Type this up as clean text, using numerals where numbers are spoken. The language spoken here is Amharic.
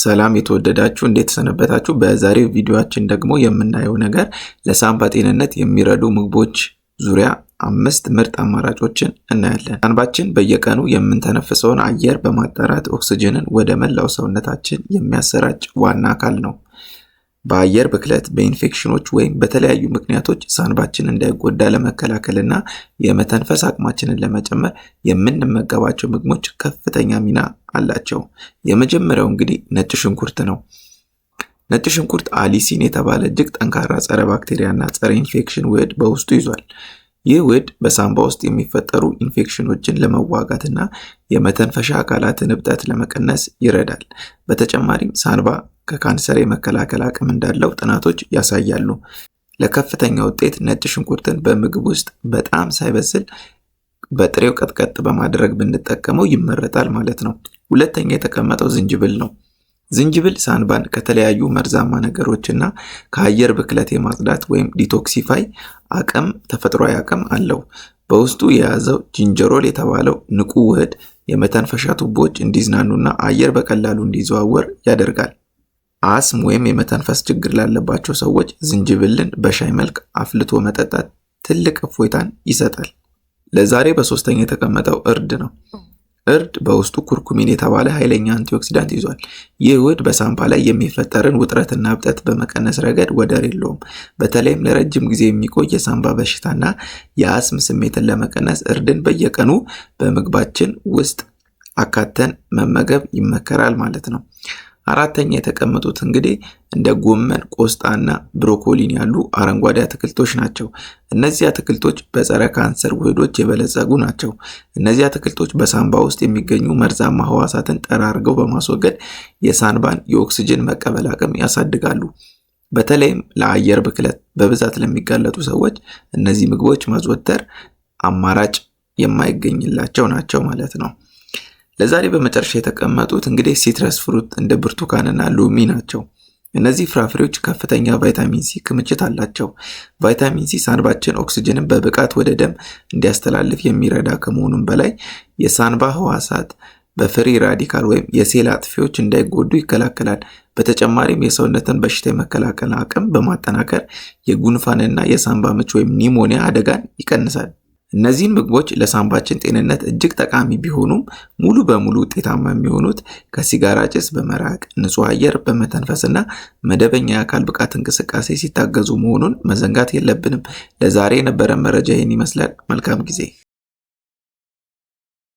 ሰላም የተወደዳችሁ እንዴት ሰነበታችሁ? በዛሬው ቪዲዮአችን ደግሞ የምናየው ነገር ለሳንባ ጤንነት የሚረዱ ምግቦች ዙሪያ 5 ምርጥ አማራጮችን እናያለን። ሳንባችን በየቀኑ የምንተነፍሰውን አየር በማጣራት ኦክስጅንን ወደ መላው ሰውነታችን የሚያሰራጭ ዋና አካል ነው። በአየር ብክለት፣ በኢንፌክሽኖች ወይም በተለያዩ ምክንያቶች ሳንባችን እንዳይጎዳ ለመከላከልና የመተንፈስ አቅማችንን ለመጨመር የምንመገባቸው ምግቦች ከፍተኛ ሚና አላቸው። የመጀመሪያው እንግዲህ ነጭ ሽንኩርት ነው። ነጭ ሽንኩርት አሊሲን የተባለ እጅግ ጠንካራ ጸረ ባክቴሪያና ጸረ ኢንፌክሽን ውህድ በውስጡ ይዟል። ይህ ውህድ በሳንባ ውስጥ የሚፈጠሩ ኢንፌክሽኖችን ለመዋጋትና የመተንፈሻ አካላትን እብጠት ለመቀነስ ይረዳል። በተጨማሪም ሳንባ ከካንሰር የመከላከል አቅም እንዳለው ጥናቶች ያሳያሉ። ለከፍተኛ ውጤት ነጭ ሽንኩርትን በምግብ ውስጥ በጣም ሳይበስል በጥሬው ቀጥቀጥ በማድረግ ብንጠቀመው ይመረጣል ማለት ነው። ሁለተኛ የተቀመጠው ዝንጅብል ነው። ዝንጅብል ሳንባን ከተለያዩ መርዛማ ነገሮችና ከአየር ብክለት የማጽዳት ወይም ዲቶክሲፋይ ተፈጥሯዊ አቅም አለው። በውስጡ የያዘው ጂንጀሮል የተባለው ንቁ ውህድ የመተንፈሻ ቱቦዎች እንዲዝናኑና አየር በቀላሉ እንዲዘዋወር ያደርጋል። አስም ወይም የመተንፈስ ችግር ላለባቸው ሰዎች ዝንጅብልን በሻይ መልክ አፍልቶ መጠጣት ትልቅ እፎይታን ይሰጣል። ለዛሬ በሶስተኛ የተቀመጠው እርድ ነው። እርድ በውስጡ ኩርኩሚን የተባለ ኃይለኛ አንቲኦክሲዳንት ይዟል። ይህ ውህድ በሳንባ ላይ የሚፈጠርን ውጥረትና እብጠት በመቀነስ ረገድ ወደር የለውም። በተለይም ለረጅም ጊዜ የሚቆይ የሳንባ በሽታና የአስም ስሜትን ለመቀነስ እርድን በየቀኑ በምግባችን ውስጥ አካተን መመገብ ይመከራል ማለት ነው። አራተኛ የተቀመጡት እንግዲህ እንደ ጎመን፣ ቆስጣና ብሮኮሊን ያሉ አረንጓዴ አትክልቶች ናቸው። እነዚህ አትክልቶች በጸረ ካንሰር ውህዶች የበለጸጉ ናቸው። እነዚህ አትክልቶች በሳንባ ውስጥ የሚገኙ መርዛማ ህዋሳትን ጠራርገው በማስወገድ የሳንባን የኦክስጅን መቀበል አቅም ያሳድጋሉ። በተለይም ለአየር ብክለት በብዛት ለሚጋለጡ ሰዎች እነዚህ ምግቦች ማዘውተር አማራጭ የማይገኝላቸው ናቸው ማለት ነው። ለዛሬ በመጨረሻ የተቀመጡት እንግዲህ ሲትረስ ፍሩት እንደ ብርቱካንና ሎሚ ናቸው። እነዚህ ፍራፍሬዎች ከፍተኛ ቫይታሚን ሲ ክምችት አላቸው። ቫይታሚን ሲ ሳንባችን ኦክስጅንን በብቃት ወደ ደም እንዲያስተላልፍ የሚረዳ ከመሆኑም በላይ የሳንባ ህዋሳት በፍሪ ራዲካል ወይም የሴል አጥፊዎች እንዳይጎዱ ይከላከላል። በተጨማሪም የሰውነትን በሽታ የመከላከል አቅም በማጠናከር የጉንፋንና የሳንባ ምች ወይም ኒሞኒያ አደጋን ይቀንሳል። እነዚህን ምግቦች ለሳንባችን ጤንነት እጅግ ጠቃሚ ቢሆኑም ሙሉ በሙሉ ውጤታማ የሚሆኑት ከሲጋራ ጭስ በመራቅ ንጹህ አየር በመተንፈስና መደበኛ የአካል ብቃት እንቅስቃሴ ሲታገዙ መሆኑን መዘንጋት የለብንም። ለዛሬ የነበረን መረጃ ይህን ይመስላል። መልካም ጊዜ።